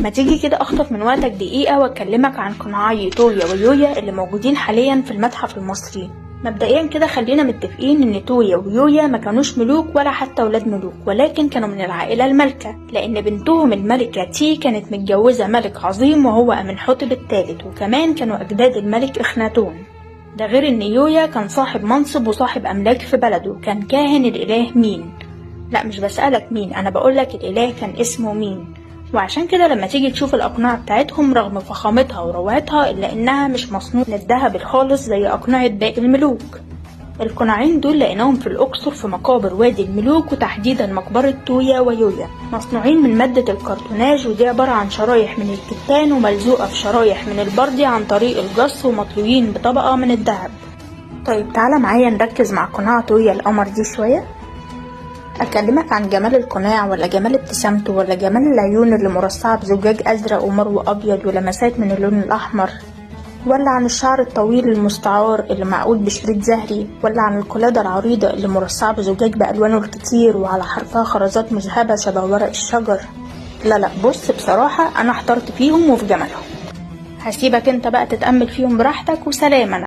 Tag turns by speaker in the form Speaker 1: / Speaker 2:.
Speaker 1: ما تيجي كده اخطف من وقتك دقيقة واكلمك عن قناعي تويا ويويا اللي موجودين حاليا في المتحف المصري. مبدئيا كده خلينا متفقين ان تويا ويويا ما كانوش ملوك ولا حتى ولاد ملوك، ولكن كانوا من العائلة المالكة، لان بنتهم الملكة تي كانت متجوزة ملك عظيم وهو امنحتب الثالث، وكمان كانوا اجداد الملك اخناتون. ده غير ان يويا كان صاحب منصب وصاحب املاك في بلده، كان كاهن الاله مين. لا مش بسألك مين، انا بقولك الاله كان اسمه مين. وعشان كده لما تيجي تشوف الأقنعة بتاعتهم رغم فخامتها وروعتها إلا إنها مش مصنوع من الذهب خالص زي أقنعة باقي الملوك. القناعين دول لقيناهم في الأقصر في مقابر وادي الملوك، وتحديدا مقبرة تويا ويويا، مصنوعين من مادة الكرتوناج، ودي عبارة عن شرايح من الكتان وملزوقة في شرايح من البردي عن طريق الجص، ومطلوين بطبقة من الذهب. طيب تعالى معايا نركز مع قناع تويا القمر دي شوية. أكلمك عن جمال القناع ولا جمال ابتسامته ولا جمال العيون اللي مرصعة بزجاج أزرق ومرو أبيض ولمسات من اللون الأحمر، ولا عن الشعر الطويل المستعار اللي معقود بشريط زهري، ولا عن القلادة العريضة اللي مرصعة بزجاج بألوانه الكتير وعلى حرفها خرزات مذهبة شبه ورق الشجر. لا بص، بصراحة أنا احترت فيهم وفي جمالهم. هسيبك انت بقى تتأمل فيهم براحتك، وسلام.